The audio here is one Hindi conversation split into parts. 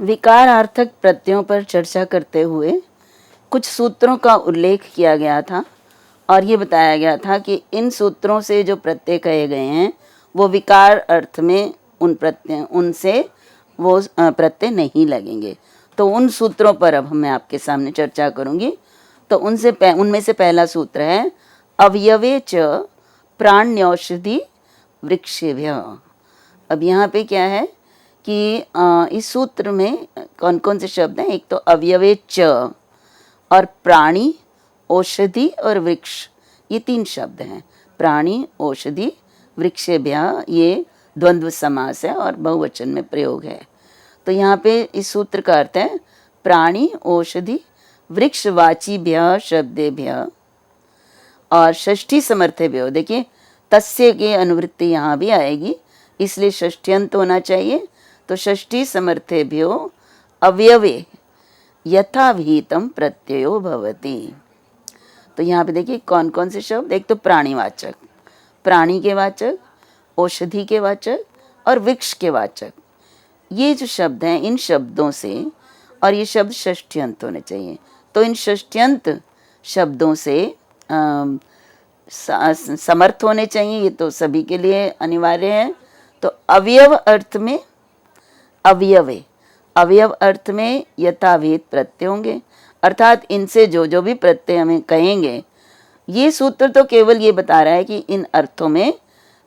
विकारार्थक प्रत्ययों पर चर्चा करते हुए कुछ सूत्रों का उल्लेख किया गया था और ये बताया गया था कि इन सूत्रों से जो प्रत्यय कहे गए हैं वो विकार अर्थ में उनसे वो प्रत्यय नहीं लगेंगे। तो उन सूत्रों पर अब मैं आपके सामने चर्चा करूंगी। तो उनमें से पहला सूत्र है अवयवे च प्राण्यौषधि वृक्षेभ्य। अब यहाँ पे क्या है कि इस सूत्र में कौन कौन से शब्द हैं। एक तो अवयवे च और प्राणी, औषधि और वृक्ष, ये 3 शब्द हैं। प्राणी, औषधि, वृक्षेभ्यः, ये द्वंद्व समास है और बहुवचन में प्रयोग है। तो यहाँ पे इस सूत्र का अर्थ है प्राणी, औषधि, वृक्षवाचिभ्यः शब्देभ्यः और षष्ठी समर्थेभ्यो। देखिए तस्य के अनुवृत्ति यहाँ भी आएगी, इसलिए षष्ठ्यंत होना चाहिए। तो षष्ठी समर्थेभ्यो अवयवे यथाविहितम प्रत्ययो भवति। तो यहाँ पे देखिए कौन कौन से शब्द। एक तो प्राणीवाचक, प्राणी के वाचक, औषधि के वाचक और वृक्ष के वाचक, ये जो शब्द हैं इन शब्दों से, और ये शब्द षष्ठ्यंत होने चाहिए। तो इन षष्ठ्यंत शब्दों से समर्थ होने चाहिए, ये तो सभी के लिए अनिवार्य है। तो अवयव अर्थ में अवयवे, अवयव अर्थ में यथाविहित प्रत्यय होंगे, अर्थात इनसे जो जो भी प्रत्यय हमें कहेंगे। ये सूत्र तो केवल ये बता रहा है कि इन अर्थों में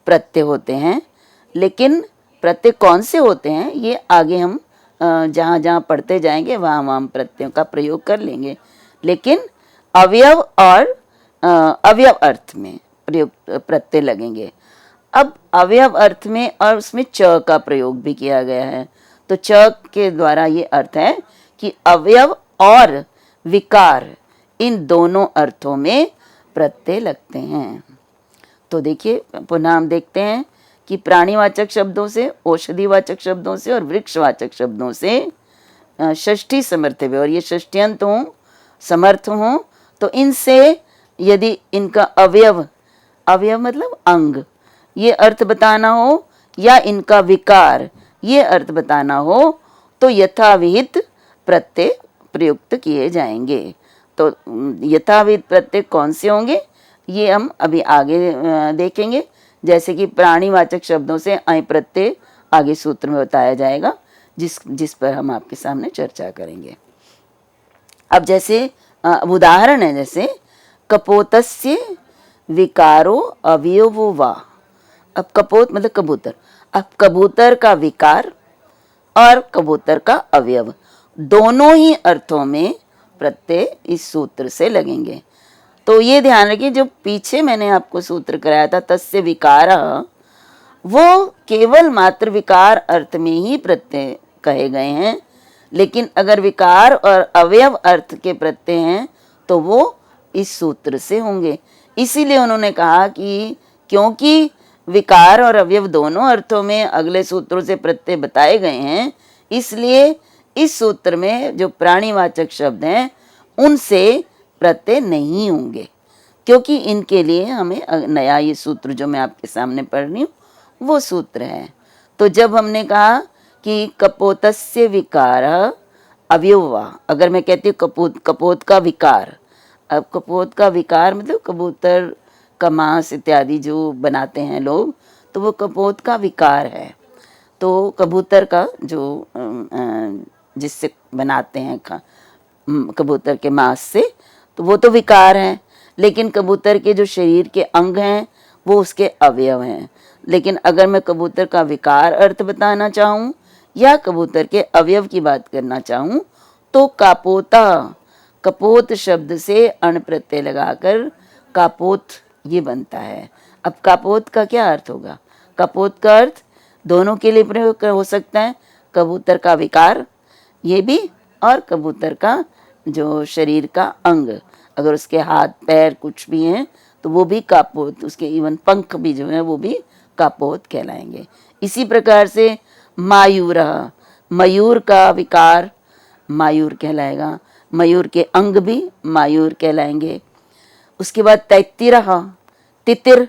प्रत्यय होते हैं, लेकिन प्रत्यय कौन से होते हैं ये आगे हम जहाँ जहाँ पढ़ते जाएंगे वहाँ वहाँ हम प्रत्ययों का प्रयोग कर लेंगे। लेकिन अवयव और अवयव अर्थ में प्रयोग प्रत्यय लगेंगे। अब अवयव अर्थ में और उसमें च का प्रयोग भी किया गया है। तो च के द्वारा ये अर्थ है कि अवयव और विकार इन दोनों अर्थों में प्रत्यय लगते हैं। तो देखिए पुनः हम देखते हैं कि प्राणीवाचक शब्दों से, औषधिवाचक शब्दों से और वृक्षवाचक शब्दों से षष्ठी समर्थ है, और ये षष्ठ्यंत हों, समर्थ हों, तो इनसे यदि इनका अवयव, अवयव मतलब अंग, ये अर्थ बताना हो या इनका विकार ये अर्थ बताना हो तो यथाविहित प्रत्यय प्रयुक्त किए जाएंगे। तो यथाविहित प्रत्यय कौन से होंगे ये हम अभी आगे देखेंगे। जैसे कि प्राणीवाचक शब्दों से अय प्रत्यय आगे सूत्र में बताया जाएगा, जिस पर हम आपके सामने चर्चा करेंगे। अब जैसे उदाहरण है, जैसे कपोतस्य विकारो अवयवो वा। अब कपोत मतलब कबूतर। अब कबूतर का विकार और कबूतर का अवयव दोनों ही अर्थों में प्रत्यय इस सूत्र से लगेंगे। तो ये ध्यान रखिए, जो पीछे मैंने आपको सूत्र कराया था तस्य विकार, वो केवल मात्र विकार अर्थ में ही प्रत्यय कहे गए हैं, लेकिन अगर विकार और अवयव अर्थ के प्रत्यय हैं तो वो इस सूत्र से होंगे। इसीलिए उन्होंने कहा कि क्योंकि विकार और अवयव दोनों अर्थों में अगले सूत्रों से प्रत्यय बताए गए हैं, इसलिए इस सूत्र में जो प्राणीवाचक शब्द हैं उनसे प्रत्यय नहीं होंगे, क्योंकि इनके लिए हमें नया ये सूत्र जो मैं आपके सामने पढ़ रही हूँ वो सूत्र है। तो जब हमने कहा कि कपोतस्य विकार अवयवा, अगर मैं कहती हूँ कपोत का विकार, अब कपोत का विकार मतलब कबूतर का मांस इत्यादि जो बनाते हैं लोग, तो वो कपोत का विकार है। तो कबूतर का जो जिससे बनाते हैं कबूतर के मांस से, तो वो तो विकार है, लेकिन कबूतर के जो शरीर के अंग हैं वो उसके अवयव हैं। लेकिन अगर मैं कबूतर का विकार अर्थ बताना चाहूँ या कबूतर के अवयव की बात करना चाहूँ तो कापोता, कपोत शब्द से अण प्रत्यय लगाकर कापोत ये बनता है। अब कापोत का क्या अर्थ होगा? कपोत का अर्थ दोनों के लिए प्रयोग हो सकता है, कबूतर का विकार ये भी और कबूतर का जो शरीर का अंग, अगर उसके हाथ पैर कुछ भी हैं तो वो भी कापोत, उसके इवन पंख भी जो है वो भी कापोत कहलाएंगे। इसी प्रकार से मायूर, मयूर का विकार मायूर कहलाएगा, मयूर के अंग भी मायूर कहलाएंगे। उसके बाद तैत्तिरः, तितिर,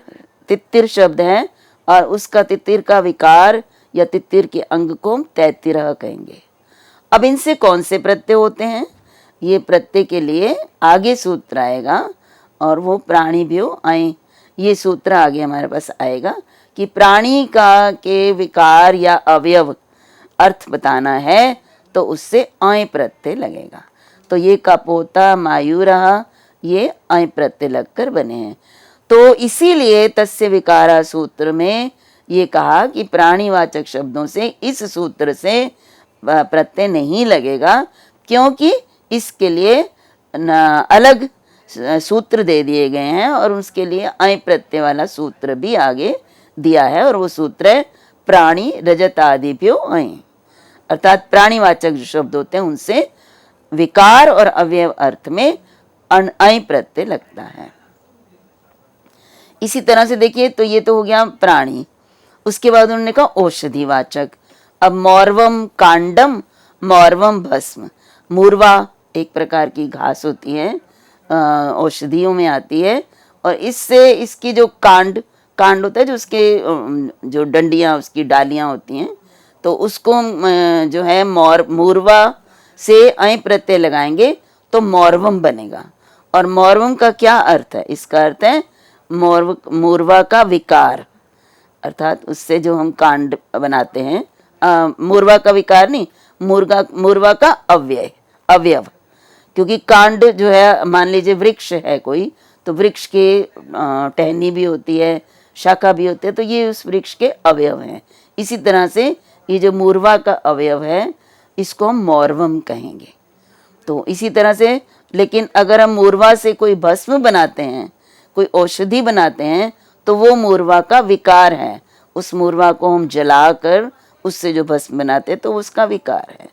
तितिर शब्द है और उसका तितिर का विकार या तितिर के अंग को तैत्तिरः कहेंगे। अब इनसे कौन से प्रत्यय होते हैं, ये प्रत्यय के लिए आगे सूत्र आएगा और वो प्राणिभ्यो आए, ये सूत्र आगे हमारे पास आएगा कि प्राणी का के विकार या अवयव अर्थ बताना है तो उससे अय प्रत्यय लगेगा। तो ये कपोता मायूरः ये अय प्रत्यय लगकर बने हैं। तो इसीलिए तस्य विकारा सूत्र में ये कहा कि प्राणीवाचक शब्दों से इस सूत्र से प्रत्यय नहीं लगेगा, क्योंकि इसके लिए अलग सूत्र दे दिए गए हैं और उसके लिए अय प्रत्यय वाला सूत्र भी आगे दिया है, और वो सूत्र है प्राणी रजतादिभ्यो अय, अर्थात प्राणीवाचक जो शब्द होते हैं उनसे विकार और अवयव अर्थ में अय प्रत्यय लगता है। इसी तरह से देखिए, तो ये तो हो गया प्राणी। उसके बाद उन्होंने कहा औषधिवाचक। अब मौर्वम कांडम, मौर्वम भस्म। मूर्वा एक प्रकार की घास होती है, औषधियों में आती है, और इससे इसकी जो कांड होता है, जो उसके जो डंडियां उसकी डालियां होती हैं, तो उसको जो है मूर्वा से अय प्रत्यय लगाएंगे तो मौर्वम बनेगा। और मौर्वम का क्या अर्थ है, इसका अर्थ है मूर्वा का विकार, अर्थात उससे जो हम कांड बनाते हैं, मूर्वा का विकार नहीं, मूर्वा का अवयव, क्योंकि कांड जो है, मान लीजिए वृक्ष है कोई, तो वृक्ष के टहनी भी होती है, शाखा भी होती है, तो ये उस वृक्ष के अवयव हैं। इसी तरह से ये जो मूर्वा का अवयव है इसको हम मौर्वम कहेंगे। तो इसी तरह से, लेकिन अगर हम मूर्वा से कोई भस्म बनाते हैं, कोई औषधि बनाते हैं, तो वो मूर्वा का विकार है। उस मूर्वा को हम जलाकर उससे जो भस्म बनाते हैं तो उसका विकार है।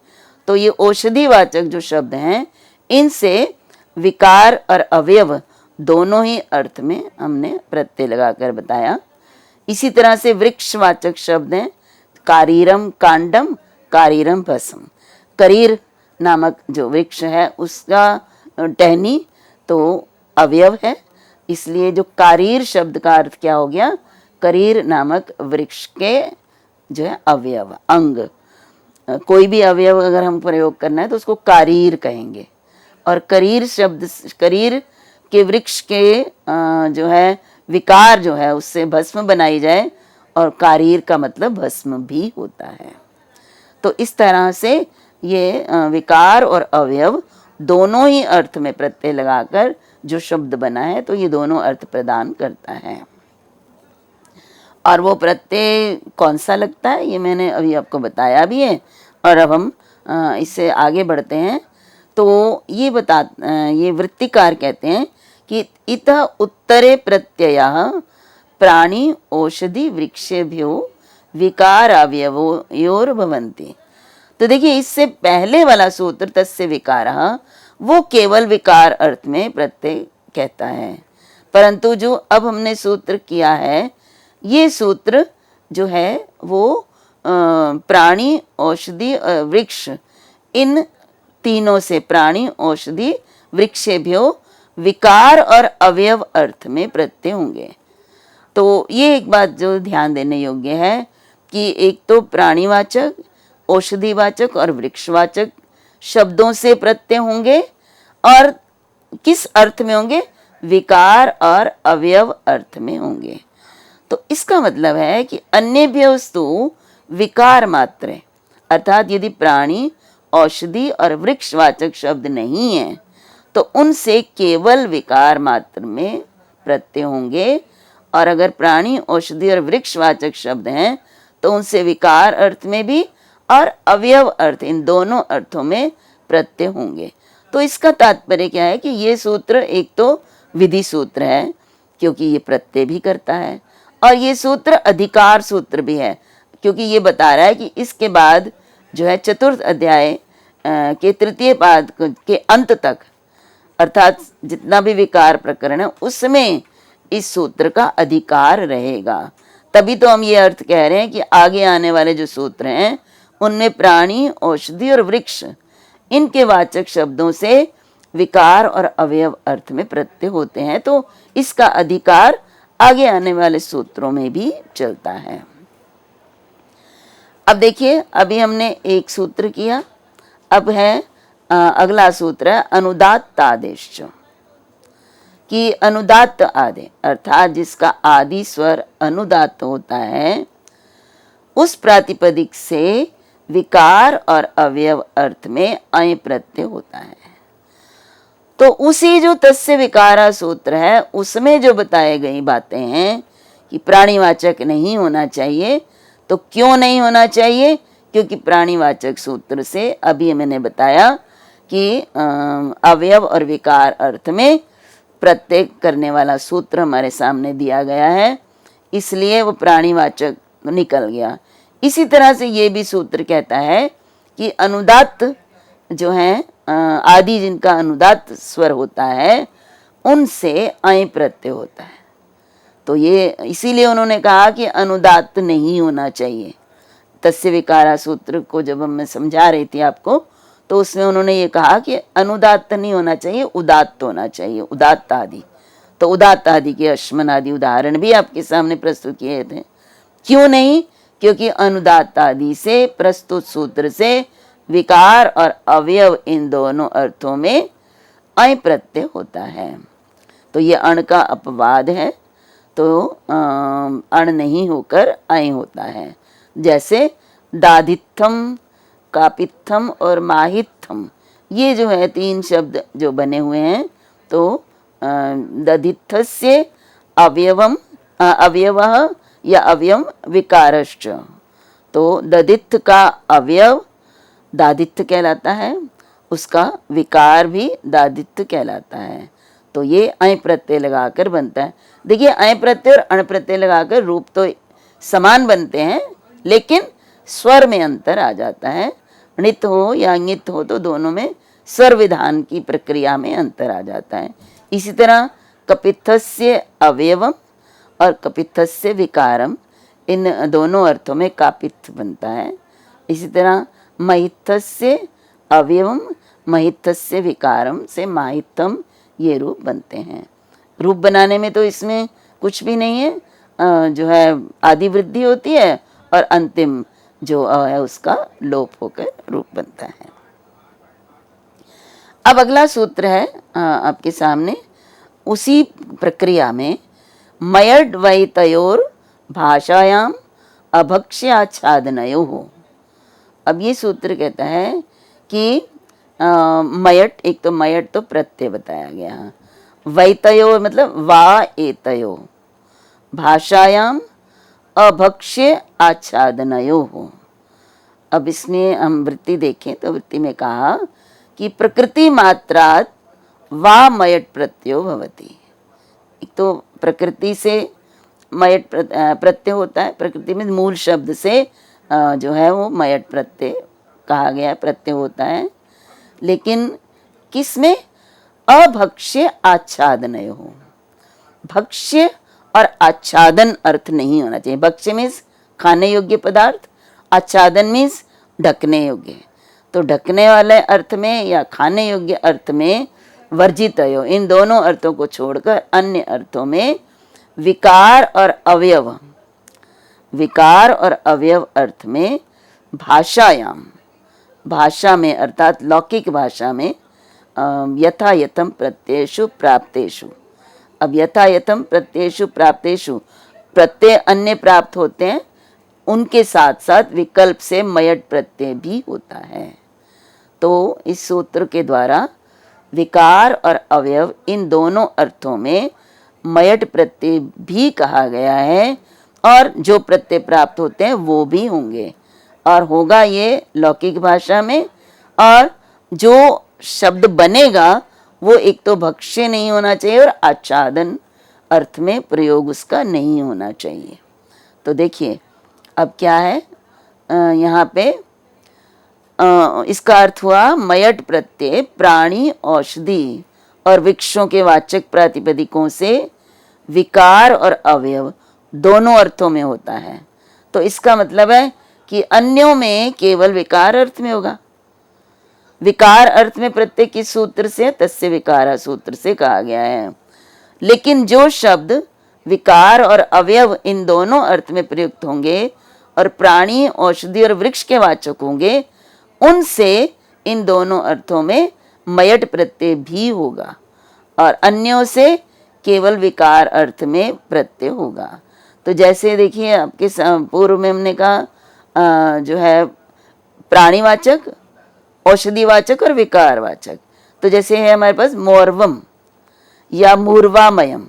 तो ये औषधिवाचक जो शब्द हैं, इनसे विकार और अवयव दोनों ही अर्थ में हमने प्रत्यय लगाकर बताया। इसी तरह से वृक्षवाचक शब्द हैं कारीरम कांडम, कारीरम भस्म। करीर नामक जो वृक्ष है उसका टहनी तो अवयव है, इसलिए जो कारीर शब्द का अर्थ क्या हो गया, करीर नामक वृक्ष के जो है अवयव, अंग। कोई भी अवयव अगर हम प्रयोग करना है तो उसको कारीर कहेंगे। और करीर शब्द, करीर के वृक्ष के जो है विकार जो है उससे भस्म बनाई जाए, और कारीर का मतलब भस्म भी होता है। तो इस तरह से ये विकार और अवयव दोनों ही अर्थ में प्रत्यय लगाकर जो शब्द बना है, तो ये दोनों अर्थ प्रदान करता है। और वो प्रत्यय कौन सा लगता है ये मैंने अभी आपको बताया भी है। और अब हम इससे आगे बढ़ते हैं। तो ये वृत्तिकार कहते हैं कि इतः उत्तरे प्रत्ययः प्राणी औषधि वृक्षेभ्यो विकार अवयवयोर भवन्ति। तो देखिए, इससे पहले वाला सूत्र तस्य विकारः, वो केवल विकार अर्थ में प्रत्यय कहता है, परंतु जो अब हमने सूत्र किया है, ये सूत्र जो है वो प्राणी औषधि वृक्ष, इन तीनों से प्राणी औषधि वृक्षेभ्यो विकार और अवयव अर्थ में प्रत्यय होंगे। तो ये एक बात जो ध्यान देने योग्य है कि एक तो प्राणीवाचक, औषधिवाचक और वृक्षवाचक शब्दों से प्रत्यय होंगे, और किस अर्थ में होंगे, विकार और अवयव अर्थ में होंगे। तो इसका मतलब है कि अन्यभ्योस्तु विकार मात्र, अर्थात यदि प्राणी औषधि और वृक्षवाचक शब्द नहीं है तो उनसे केवल विकार मात्र में प्रत्यय होंगे, और अगर प्राणी औषधि और वृक्षवाचक शब्द हैं तो उनसे विकार अर्थ में भी और अवयव अर्थ, इन दोनों अर्थों में प्रत्यय होंगे। तो इसका तात्पर्य क्या है कि ये सूत्र एक तो विधि सूत्र है, क्योंकि ये प्रत्यय भी करता है, और ये सूत्र अधिकार सूत्र भी है, क्योंकि ये बता रहा है कि इसके बाद जो है चतुर्थ अध्याय के तृतीय पाद के अंत तक, अर्थात जितना भी विकार प्रकरण है उसमें इस सूत्र का अधिकार रहेगा। तभी तो हम ये अर्थ कह रहे हैं कि आगे आने वाले जो सूत्र हैं उनमें प्राणी औषधि और वृक्ष, इनके वाचक शब्दों से विकार और अवयव अर्थ में प्रत्यय होते हैं, तो इसका अधिकार आगे आने वाले सूत्रों में भी चलता है। अब देखिए, अभी हमने एक सूत्र किया, अब है अगला सूत्र है अनुदात्त आदेश, कि अनुदात्त आदि अर्थात जिसका आदि स्वर अनुदात्त होता है उस प्रातिपदिक से विकार और अवयव अर्थ में अय प्रत्यय होता है। तो उसी जो तस्य विकारा सूत्र है उसमें जो बताई गई बातें हैं कि प्राणीवाचक नहीं होना चाहिए, तो क्यों नहीं होना चाहिए? क्योंकि प्राणीवाचक सूत्र से अभी मैंने बताया कि अवयव और विकार अर्थ में प्रत्यय करने वाला सूत्र हमारे सामने दिया गया है, इसलिए वो प्राणीवाचक निकल गया। इसी तरह से ये भी सूत्र कहता है कि अनुदात्त जो है आदि जिनका अनुदात्त स्वर होता है उनसे अय प्रत्यय होता है। तो ये इसीलिए उन्होंने कहा कि अनुदात्त नहीं होना चाहिए। तस्य विकारा सूत्र को जब मैं समझा रही थी आपको, तो उसमें उन्होंने ये कहा कि अनुदात्त नहीं होना चाहिए, उदात्त होना चाहिए, उदात्त आदि। तो उदात्त आदि के अश्मन आदि उदाहरण भी आपके सामने प्रस्तुत किए थे। क्यों नहीं? क्योंकि अनुदात्त आदि से प्रस्तुत सूत्र से विकार और अवयव इन दोनों अर्थों में अय प्रत्यय होता है। तो ये अण का अपवाद है, तो अण नहीं होकर अय होता है। जैसे दाधित्थम, कापित्थम और माहित्थम, ये जो है तीन शब्द जो बने हुए हैं, तो दधित्थस्य अवयवम अवयवः या अवयव विकारश्च, तो दधित्थ का अवयव दादित्य कहलाता है, उसका विकार भी दादित्य कहलाता है। तो ये अय प्रत्यय लगाकर बनता है। देखिए अय प्रत्यय और अण प्रत्यय लगाकर रूप तो समान बनते हैं, लेकिन स्वर में अंतर आ जाता है। णित हो या ङित हो तो दोनों में स्वर विधान की प्रक्रिया में अंतर आ जाता है। इसी तरह कपित्थस्य अवयवम और कपित्थस्य विकारम, इन दोनों अर्थों में कापित्थ बनता है। इसी तरह महित्थस्य अवयवम महित्थस्य विकारम से माहित्थम, ये रूप बनते हैं। रूप बनाने में तो इसमें कुछ भी नहीं है, जो है आदि वृद्धि होती है और अंतिम जो है उसका लोप होकर रूप बनता है। अब अगला सूत्र है आपके सामने, उसी प्रक्रिया में मयड वैतयोर भाषायाम अभक्ष्याच्छादनयो हो। अब ये सूत्र कहता है कि मयट, एक तो मयट तो प्रत्यय बताया गया, वैतयो मतलब वा एतयो, भाषायाम अभक्ष्य आच्छादनयो हो। अब इसमें हम वृत्ति देखें तो वृत्ति में कहा कि प्रकृति मात्रात वा मयट प्रत्ययो भवति। एक तो प्रकृति से मयट प्रत्यय होता है, प्रकृति में मूल शब्द से जो है वो मयट प्रत्यय कहा गया प्रत्यय होता है, लेकिन किसमें? अभक्ष्य आच्छादनयो हो। भक्ष्य और आच्छादन अर्थ नहीं होना चाहिए। भक्ष्य मीन्स खाने योग्य पदार्थ, आच्छादन मीन्स ढकने योग्य। तो ढकने वाले अर्थ में या खाने योग्य अर्थ में वर्जित हो, इन दोनों अर्थों को छोड़कर अन्य अर्थों में विकार और अवयव, विकार और अवयव अर्थ में भाषायाम, भाषा में अर्थात लौकिक भाषा में यथा यथम प्रत्ययेषु प्राप्तेषु। अब यथा यथम प्रत्ययेषु प्राप्तेषु, प्रत्यय अन्य प्राप्त होते हैं, उनके साथ साथ विकल्प से मयट प्रत्यय भी होता है। तो इस सूत्र के द्वारा विकार और अवयव इन दोनों अर्थों में मयट प्रत्यय भी कहा गया है, और जो प्रत्यय प्राप्त होते हैं वो भी होंगे, और होगा ये लौकिक भाषा में। और जो शब्द बनेगा वो एक तो भक्ष्य नहीं होना चाहिए और आच्छादन अर्थ में प्रयोग उसका नहीं होना चाहिए। तो देखिए अब क्या है यहाँ पे, इसका अर्थ हुआ मयट प्रत्यय प्राणी, औषधि और वृक्षों के वाचक प्रातिपदिकों से विकार और अवयव दोनों अर्थों में होता है। तो इसका मतलब है कि अन्यों में केवल विकार अर्थ में होगा। विकार अर्थ में प्रत्यय किस सूत्र से? तस्य विकारा सूत्र से कहा गया है। लेकिन जो शब्द विकार और अवयव इन दोनों अर्थ में प्रयुक्त होंगे और प्राणी, औषधि और वृक्ष के वाचक होंगे, उनसे इन दोनों अर्थों में मयट प्रत्यय भी होगा और अन्यों से केवल विकार अर्थ में प्रत्यय होगा। तो जैसे देखिए आपके पूर्व में हमने कहा जो है प्राणीवाचक, औषधिवाचक और विकारवाचक। तो जैसे है हमारे पास मोर्वम या मूर्वामयम।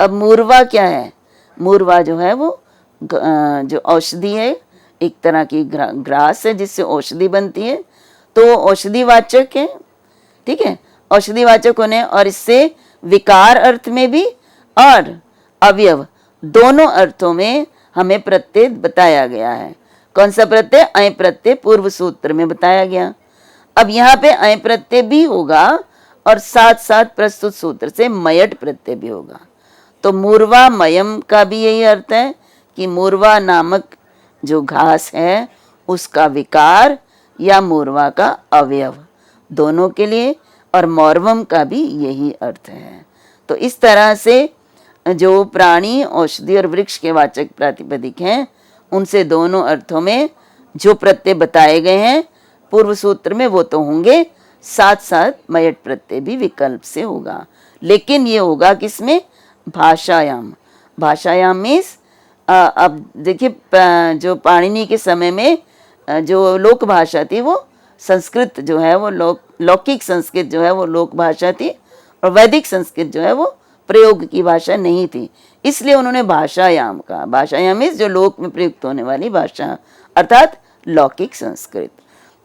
अब मूर्वा क्या है? मूर्वा जो है वो जो औषधि है, एक तरह की ग्रास है जिससे औषधि बनती है, तो औषधिवाचक है, ठीक है, औषधिवाचक होने और इससे विकार अर्थ में भी और अवयव दोनों अर्थों में हमें प्रत्यय बताया गया है। कौन सा प्रत्यय? अय प्रत्यय पूर्व सूत्र में बताया गया। अब यहाँ पे अय प्रत्यय भी होगा और साथ साथ प्रस्तुत सूत्र से मयट प्रत्यय भी होगा। तो मूर्वा मयम का भी यही अर्थ है कि मूर्वा नामक जो घास है उसका विकार या मूर्वा का अवयव दोनों के लिए, और मौर्वम का भी यही अर्थ है। तो इस तरह से जो प्राणी, औषधि और वृक्ष के वाचक प्रातिपदिक हैं उनसे दोनों अर्थों में जो प्रत्यय बताए गए हैं पूर्व सूत्र में वो तो होंगे, साथ साथ मयट प्रत्यय भी विकल्प से होगा। लेकिन ये होगा किसमें? भाषायाम। भाषायाम मीन्स अब देखिए जो पाणिनि के समय में जो लोक भाषा थी वो संस्कृत जो है वो लौकिक संस्कृत जो है वो लोक भाषा थी और वैदिक संस्कृत जो है वो प्रयोग की भाषा नहीं थी, इसलिए उन्होंने भाषायाम कहा। भाषायाम मीन्स जो लोक में प्रयुक्त होने वाली भाषा अर्थात लौकिक संस्कृत।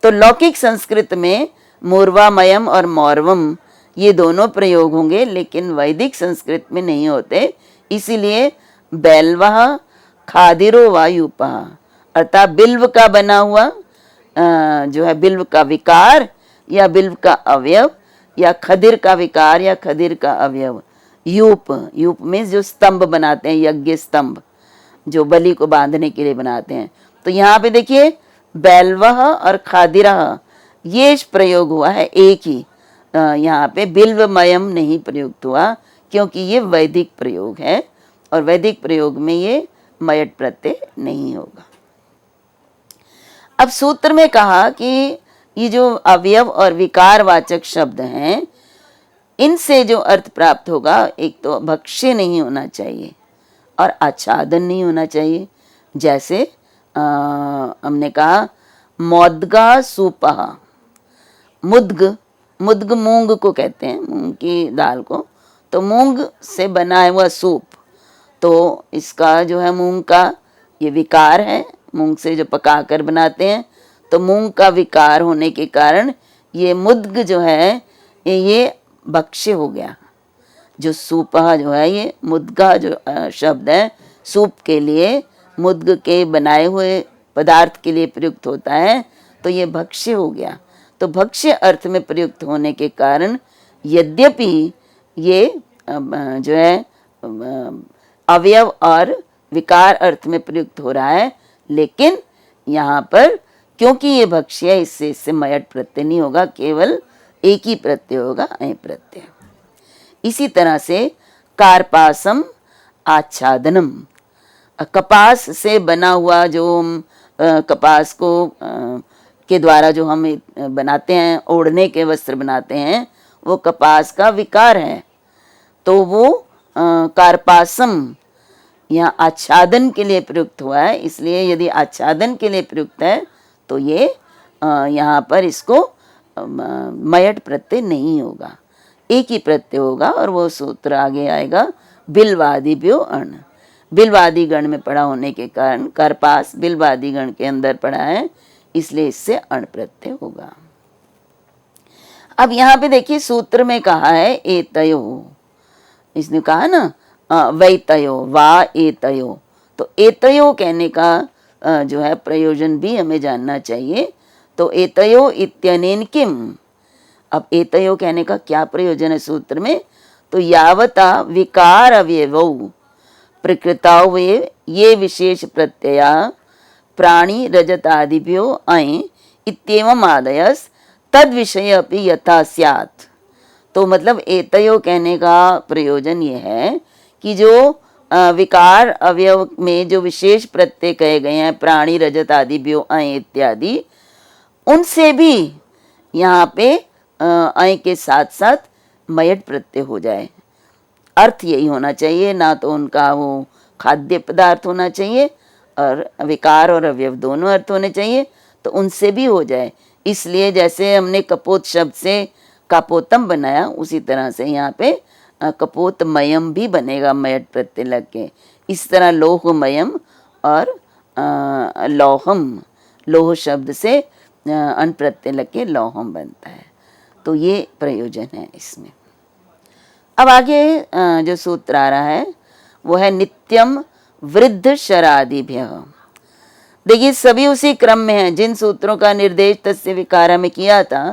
तो लौकिक संस्कृत में मूर्वामयम और मौर्वम ये दोनों प्रयोग होंगे, लेकिन वैदिक संस्कृत में नहीं होते, इसीलिए बैलवाह खादिरो वायुपा अर्थात बिल्व का बना हुआ जो है बिल्व का विकार या बिल्व का अवयव या खदिर का विकार या खदिर का अवयव। यूप, यूप में जो स्तंभ बनाते हैं, यज्ञ स्तंभ जो बलि को बांधने के लिए बनाते हैं। तो यहाँ पे देखिए बैलवह और खादिरह ये प्रयोग हुआ है एक ही, यहाँ पे बिल्वमयम नहीं प्रयुक्त हुआ क्योंकि ये वैदिक प्रयोग है और वैदिक प्रयोग में ये मयट प्रत्यय नहीं होगा। अब सूत्र में कहा कि ये जो अवयव और विकारवाचक शब्द हैं इनसे जो अर्थ प्राप्त होगा, एक तो भक्ष्य नहीं होना चाहिए और आच्छादन नहीं होना चाहिए। जैसे हमने कहा मौद्गा सूपा, मुद्ग, मुद्ग मूंग को कहते हैं, मूंग की दाल को, तो मूंग से बना हुआ सूप, तो इसका जो है मूंग का ये विकार है, मूंग से जो पकाकर बनाते हैं, तो मूंग का विकार होने के कारण ये मुद्ग जो है ये भक्ष्य हो गया। जो सूपा जो है ये मुद्गा जो शब्द है सूप के लिए, मुद्ग के बनाए हुए पदार्थ के लिए प्रयुक्त होता है, तो ये भक्ष्य हो गया। तो भक्ष्य अर्थ में प्रयुक्त होने के कारण यद्यपि ये जो है अवयव और विकार अर्थ में प्रयुक्त हो रहा है, लेकिन यहाँ पर क्योंकि ये भक्ष्य है इससे मयट प्रत्यय नहीं होगा, केवल एक ही प्रत्यय होगा, अय प्रत्यय। इसी तरह से कार्पासम आच्छादनम, कपास से बना हुआ जो कपास को के द्वारा जो हम बनाते हैं, ओढ़ने के वस्त्र बनाते हैं, वो कपास का विकार है, तो वो कार्पासम यहाँ आच्छादन के लिए प्रयुक्त हुआ है, इसलिए यदि आच्छादन के लिए प्रयुक्त है तो ये यहाँ पर इसको मयट प्रत्यय नहीं होगा, एक ही प्रत्यय होगा। और वो सूत्र आगे आएगा बिल्वादिभ्यो अण, बिल्वादि गण में पड़ा होने के कारण कार्पास बिल्वादि गण के अंदर पड़ा है, इसलिए इससे अण प्रत्यय होगा। अब यहाँ पे देखिए सूत्र में कहा है एतयो, इसने कहा ना वैतयो वा एतयो, तो एतयो कहने का जो है प्रयोजन भी हमें जानना चाहिए। तो एतयो इत्यनेन किम, अब एतयो कहने का क्या प्रयोजन है सूत्र में? तो यावता विकार अवयवौ प्रकृताओ वे ये विशेष प्रत्यया प्राणी रजत आदिभ्यो अय इत्येवम् आदयस तद विषय अपि यथा स्यात्। तो मतलब एतयो कहने का प्रयोजन ये है कि जो विकार अवयव में जो विशेष प्रत्यय कहे गए हैं, प्राणी रजत आदिभ्यो अय इत्यादि, उनसे भी यहाँ पे अय के साथ साथ मयट प्रत्यय हो जाए। अर्थ यही होना चाहिए, ना तो उनका वो खाद्य पदार्थ होना चाहिए और विकार और अवयव दोनों अर्थ होने चाहिए, तो उनसे भी हो जाए। इसलिए जैसे हमने कपोत शब्द से कापोतम बनाया, उसी तरह से यहाँ पे कपोतमयम भी बनेगा मयट प्रत्यय लग के। इस तरह लोहमयम और लौहम, लोह शब्द से अन प्रत्यय लग के लौहम बनता है। तो ये प्रयोजन है इसमें। अब आगे जो सूत्र आ रहा है वो है नित्यम वृद्ध शरादिभ्य। देखिए सभी उसी क्रम में हैं जिन सूत्रों का निर्देश तस्य विकारा में किया था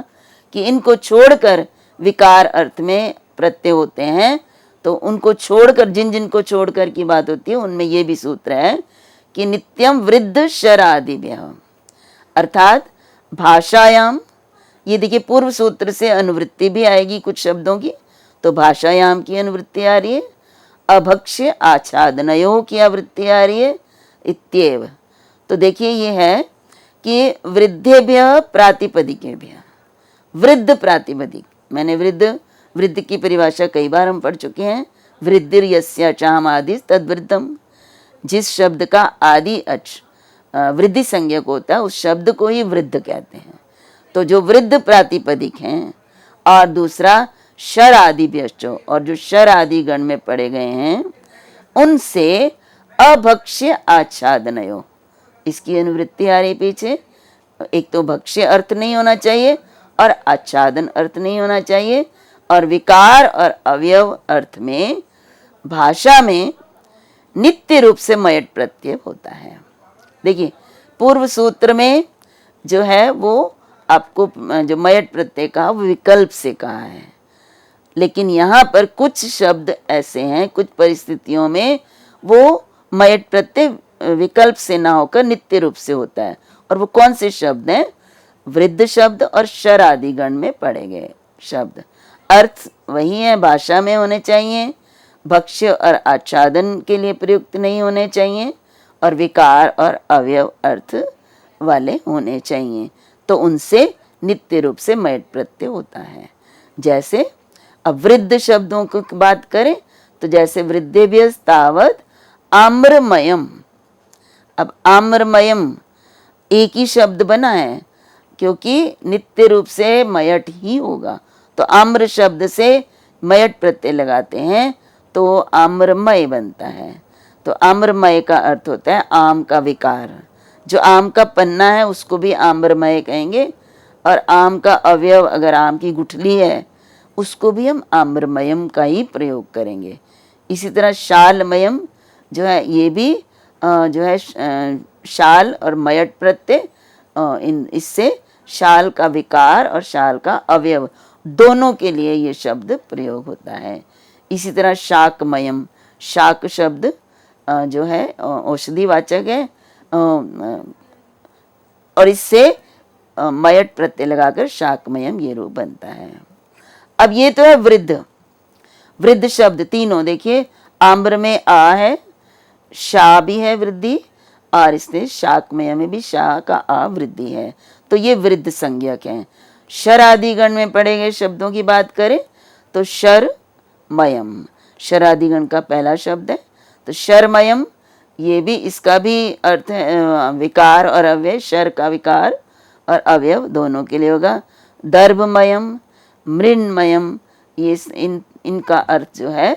कि इनको छोड़कर विकार अर्थ में प्रत्यय होते हैं, तो उनको छोड़कर, जिन जिन को छोड़कर की बात होती है उनमें ये भी सूत्र है कि नित्यम वृद्ध शरादिभ्य, अर्थात भाषायाम, ये देखिए पूर्व सूत्र से अनुवृत्ति भी आएगी कुछ शब्दों की, तो भाषायाम की अनुवृत्ति आ रही है, अभक्ष्य आच्छादनयों की आवृत्ति आ रही है इत्येव। तो देखिए ये है कि वृद्धेभ्य प्रातिपदिकेभ्य, वृद्ध प्रातिपदिक, मैंने वृद्ध की परिभाषा कई बार हम पढ़ चुके हैं। वृद्धिर यस्य चाम आदि तद्वृद्धम, जिस शब्द का आदि अच वृद्धि संज्ञक होता है उस शब्द को ही वृद्ध कहते हैं। तो जो वृद्ध प्रातिपदिक हैं, और दूसरा शर आदि व्यश्चो, और जो शर आदि गण में पढ़े गए हैं उनसे अभक्ष्य आच्छादनयो, इसकी अनुवृत्ति आ रही पीछे। एक तो भक्ष्य अर्थ नहीं होना चाहिए और आच्छादन अर्थ नहीं होना चाहिए, और विकार और अवयव अर्थ में भाषा में नित्य रूप से मयट प्रत्यय होता है। देखिए पूर्व सूत्र में जो है वो आपको जो मयट प्रत्यय कहा वो विकल्प से कहा है, लेकिन यहाँ पर कुछ शब्द ऐसे हैं, कुछ परिस्थितियों में वो मयट प्रत्यय विकल्प से ना होकर नित्य रूप से होता है। और वो कौन से शब्द हैं? वृद्ध शब्द और शर आदि गण में पढ़े गए शब्द। अर्थ वही है, भाषा में होने चाहिए, भक्ष्य और आच्छादन के लिए प्रयुक्त नहीं होने चाहिए, और विकार और अवयव अर्थ वाले होने चाहिए, तो उनसे नित्य रूप से मयट प्रत्यय होता है। जैसे अब वृद्ध शब्दों की बात करें तो जैसे वृद्धेभ्य तावत आम्रमयम, अब आम्रमयम एक ही शब्द बना है क्योंकि नित्य रूप से मयट ही होगा, तो आम्र शब्द से मयट प्रत्यय लगाते हैं तो आम्रमय बनता है। तो आम्रमय का अर्थ होता है आम का विकार, जो आम का पन्ना है उसको भी आम्रमय कहेंगे, और आम का अवयव अगर आम की गुठली है उसको भी हम आम्रमयम का ही प्रयोग करेंगे। इसी तरह शालमयम जो है ये भी जो है शाल और मयट प्रत्यय, इससे शाल का विकार और शाल का अवयव दोनों के लिए ये शब्द प्रयोग होता है। इसी तरह शाकमयम, शाक शब्द जो है औषधिवाचक है, और इससे मयट प्रत्यय लगाकर शाकमयम ये रूप बनता है। अब ये तो है वृद्ध शब्द तीनों, देखिए आम्र में आ है, शा भी है वृद्धि, और इससे शाकमय में भी शा का आ वृद्धि है, तो ये वृद्ध संज्ञक हैं। शर आदि गण में पढ़े गए शब्दों की बात करें तो शरमयम, शर आदि गण का पहला शब्द है, तो शरमयम ये भी, इसका भी अर्थ है विकार और अवयव, शर का विकार और अवयव दोनों के लिए होगा। दर्भमयम, मृण्मयम, ये इनका अर्थ जो है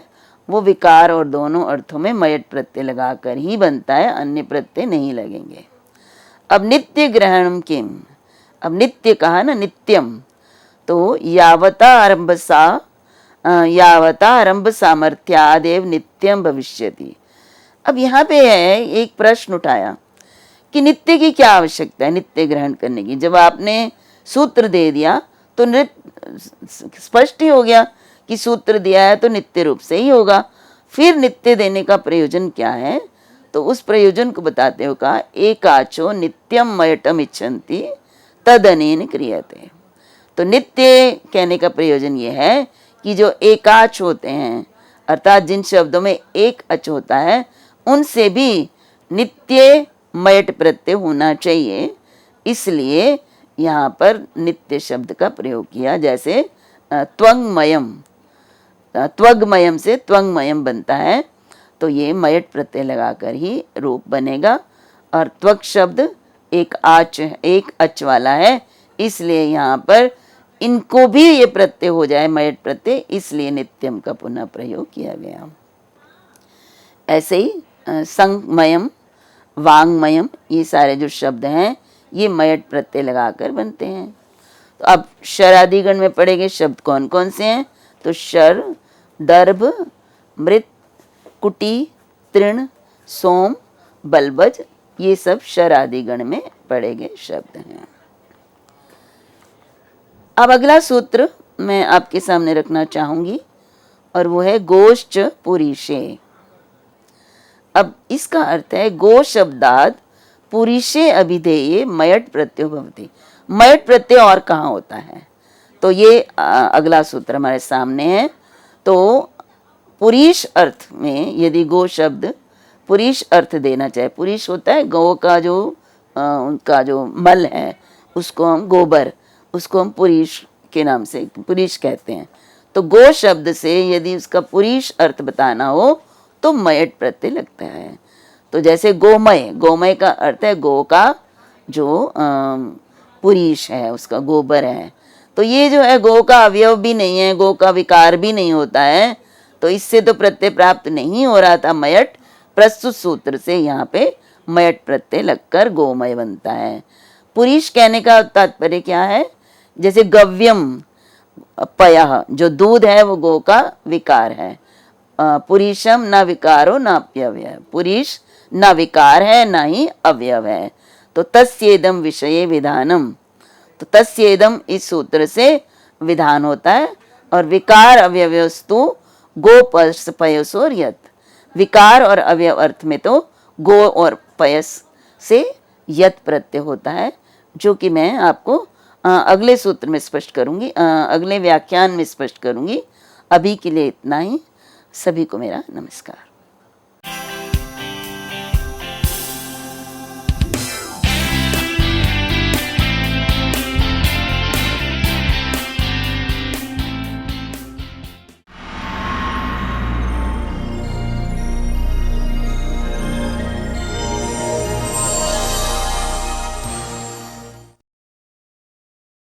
वो विकार और दोनों अर्थों में मयट प्रत्यय लगाकर ही बनता है, अन्य प्रत्यय नहीं लगेंगे। अब नित्य ग्रहणम किम, अब नित्य कहा ना, नित्यम, तो यावता आरंभ सामर्थ्यादेव नित्यम भविष्यति। अब यहाँ पे है एक प्रश्न उठाया कि नित्य की क्या आवश्यकता है नित्य ग्रहण करने की। जब आपने सूत्र दे दिया तो स्पष्ट ही हो गया कि सूत्र दिया है तो नित्य रूप से ही होगा, फिर नित्य देने का प्रयोजन क्या है, तो उस प्रयोजन को बताते हुए कहा एकाचो नित्यम मयटम इच्छन्ति तदनेन क्रियते। तो नित्य कहने का प्रयोजन ये है कि जो एकाच होते हैं, अर्थात जिन शब्दों में एक अच होता है, उनसे भी नित्य मयट प्रत्यय होना चाहिए, इसलिए यहाँ पर नित्य शब्द का प्रयोग किया। जैसे त्वंगमयम, त्वगमयम से त्वंगमयम बनता है, तो ये मयट प्रत्यय लगाकर ही रूप बनेगा। और त्वग शब्द एक अच वाला है, इसलिए यहाँ पर इनको भी ये प्रत्यय हो जाए मयट प्रत्यय, इसलिए नित्यम का पुनः प्रयोग किया गया। ऐसे ही संगमयम, वांगमयम, ये सारे जो शब्द हैं ये मयट प्रत्यय लगाकर बनते हैं। तो अब शरादिगण में पड़ेंगे शब्द कौन कौन से हैं, तो शर, दर्भ, मृत, कुटी, तृण, सोम, बलबज, ये सब शरादिगण में पड़ेंगे शब्द हैं। अब अगला सूत्र मैं आपके सामने रखना चाहूंगी और वो है गोश्च पुरीशे। अब इसका अर्थ है गो शब्दाद पुरीशे अभिधेये मयट प्रत्यय भवति। मयट प्रत्यय और कहाँ होता है, तो ये अगला सूत्र हमारे सामने है। तो पुरीश अर्थ में यदि गो शब्द पुरीश अर्थ देना चाहे, पुरीश होता है गौ का जो उनका जो मल है उसको हम गोबर, उसको हम पुरीश के नाम से पुरीश कहते हैं। तो गो शब्द से यदि उसका पुरीश अर्थ बताना हो तो मयट प्रत्यय लगता है। तो जैसे गोमय, गोमय का अर्थ है गो का जो पुरीश है, उसका गोबर है। तो ये जो है गो का अवयव भी नहीं है, गो का विकार भी नहीं होता है, तो इससे तो प्रत्यय प्राप्त नहीं हो रहा था मयट। प्रस्तुत सूत्र से यहाँ पे मयट प्रत्यय लगकर गोमय बनता है। पुरीश कहने का तात्पर्य क्या है, जैसे गव्यम पयः, जो दूध है वो गो का विकार है। पुरीशम न विकारो न अव्यय, पुरीश न विकार है न ही अवयव है। तो तस्येदम विषये विधानम, तो तस्येदम इस सूत्र से विधान होता है। और विकार अव्यवस्तु गो पयसोर यत, विकार और अवयव अर्थ में तो गो और पयस से यत प्रत्यय होता है, जो कि मैं आपको अगले सूत्र में स्पष्ट करूंगी, अगले व्याख्यान में स्पष्ट करूंगी। अभी के लिए इतना ही। सभी को मेरा नमस्कार।